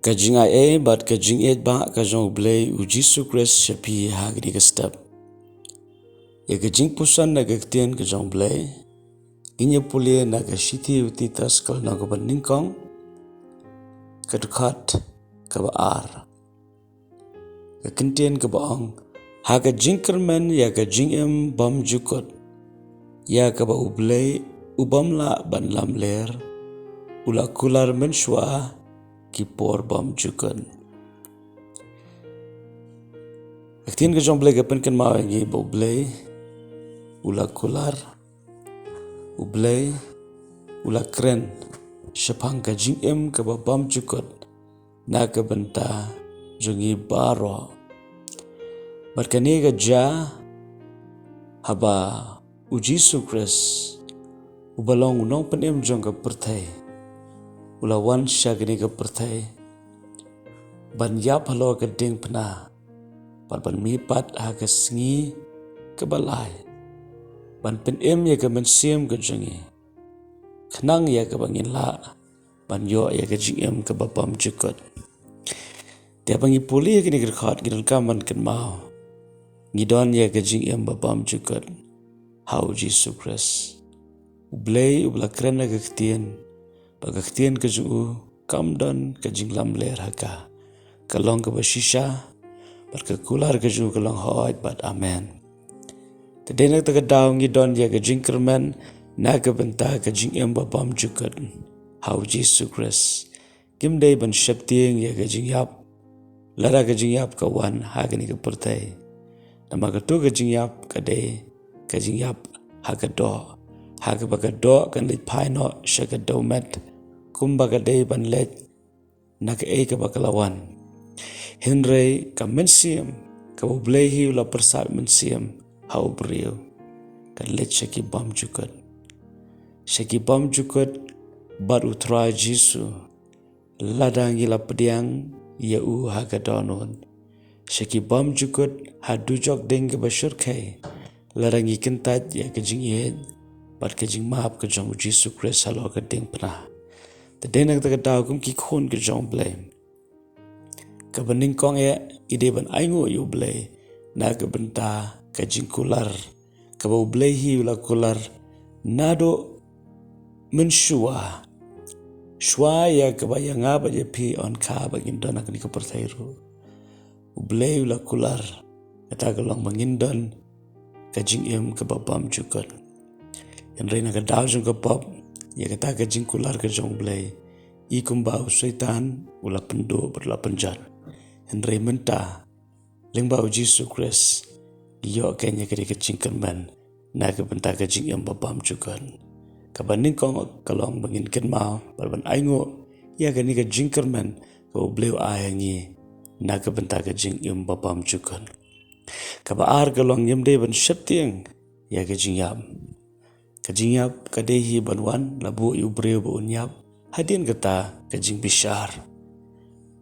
Kajing ai bat kajing et ba kajong blei u Jesus Christ shapi hagni ka step. Ya kajing pusan na ktien kajong blei. Inya pulia na ka shiti utitas kal na ka ningkong. Kadukat ka ba ar. Ka kentien ka baong. Ha ka jingkermen ya ka jingim bymjukut. Ya ka ba u blei ubamla ban lam ler. Ula kular menshwa kipor bymjukut. Ktien ka jong blei ka penken mawangi ba u blei. Ula kular. U blei. Ula kren. Syapang ka jingim ka ba bymjukut. Na ka benta jungi baro. Barkani ka ja haba u Jesus Christ ubalong unong penem jong ka pertai. Ula wan syagni ka pertai. Ban yap halo ka ding pena. Ban mipat ha ka sengi ka balai. Ban penem ya ka mensiam ka jungi. Kenang ya ka bangin la. Ban yo ya ka jingim ka ba bymjukut. Dia bangi puli ya kini kerkhat gidan kaman ken mau. Ngidon ya ka jingim ba bymjukut. Hau Jesus Christ. Ublei ubla kren na ka ktien. Ba ka ktien ka juu kamdon ka jinglam ler haka. Kalong ka ba shisha. Bar ka kular ka juu kalong hoit bat amen. Tadenak ta ka daw ngidon ya ka jingkermen. Na ka benta ka jingim ba bymjukut. Hau Jesus Christ. Gimday ban syaptieng ya ka jingyap. Lara ka jingyap ka wan hagani ka pertai. Nama ka tu ka jingyap ka day. Ka jingyap haga do. Haga baga do kan lit paino syaga do met. Kumba ka day ban let. Na ka ka bakalawan. Henry ka mensiam. Ka ublehi ula persat mensiam. Hau beriu. Kan let syaki bymjukut. Syaki bymjukut bat utrai Jisu. Ladang ila pediang yau haga donon. Syaki bymjukut hadujok deng ke basyurkai. Ladang ikentat ya kejing yed. Bat kejing maap ke jong Jisu Christ halo ke deng pernah. Tadenak tak tahu kum kikun ke jong blei. Ka beningkong ya ide ban aingu yu blei. Na ke benta ke jingkular. Ka ba blei hi ula kular. Nado mensyua. Syua ya ka ba yang apa je pi on ka bagindon ak ni ka pertairu. Ublei ula kular. Kata kalong mangindon. Ka jingim ka ba bymjukut. Yang reina ka daw jong ka pop. Ya kata ka jingkular ka jong blei. Ikum bau syaitan ula pendu berla penjat. Yang reina menta. Ling bau Jesus Christ. Yo kanya ka di ka jingkermen. Na ka benta ka jingim ba bymjukut. Kabaning kong kalong bangin ken mau barban aingo ya gani ka jingkermen ko bleu ayangi na ka benta ka jingim ba bymjukut. Kabaar kalong yemde ban syaptieng ya ka jingyap. Ka jingyap kadehi banwan labu yu breu ba unyap hadien kata ka jingbishar.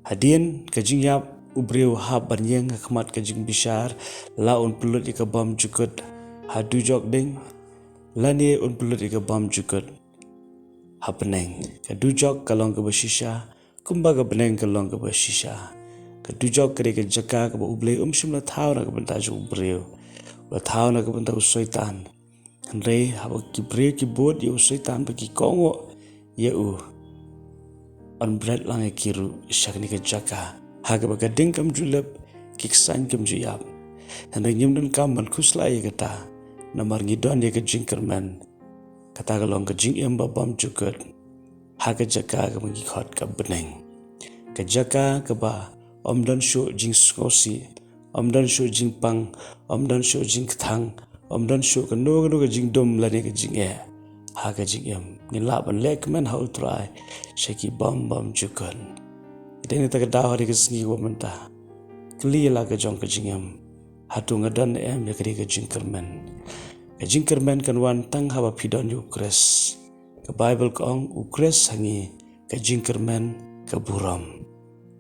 Hadien ka jingyap ubreu hab banyeng khmat ka jingbishar laun pelut ka bymjukut hadujok ding. Lani unpulut ika bymjukut hapeneng. Kadujok kalong ke basisha. Kumba ke peneng kalong ke basisha. Kadujok kere ke jaka ke ba ublei syumla thau na ke benta ju ubreu. Ula thau na ke benta usyaitan. Henrei haba ki breu ki bod ya usyaitan pa ki kongo ya on bread lang kiru syakni ke jaka. Haga ba gading kam julep kiksan kam juyap. Henrei nyimdun kam man kusla ya kata. Namar ngidon ya ke jingkermen. Kata kalong ke jingim ba bymjukut. Haga jaka ke mengikot ke beneng. Ke jaka ke ba omdan syuk jing skosi. Omdan syuk jing pang. Omdan syuk jing ketang. Omdan syuk ke nu ke jing dum lani ke jing e. Haga jingim. Ngilap ban lek men hau trai. Syaki bymjukut. Ida ni tak daw hari ke sengi wa mentah. Keli la ke jong ke jingim. Hatu ngadan ya ke jingkermen. Ka jingkermen kan wan tang haba pidon yu Kres. Ka Bible kong ukres hangi ka jingkermen ka buram.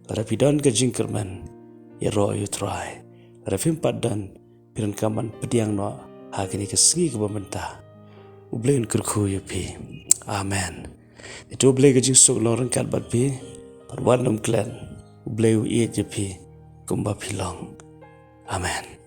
Pada pidon ka jingkermen ya ro yu try. Pada fimpat dan piran kaman pediang no hagini ka sengi ka bamenta. Ublei kerku yu pi. Amen. Itu ublei ka jingsuk loreng kat bat pi. Parwan nom klen. U Blei U Iet Jepi Kumba Pilong. Amen.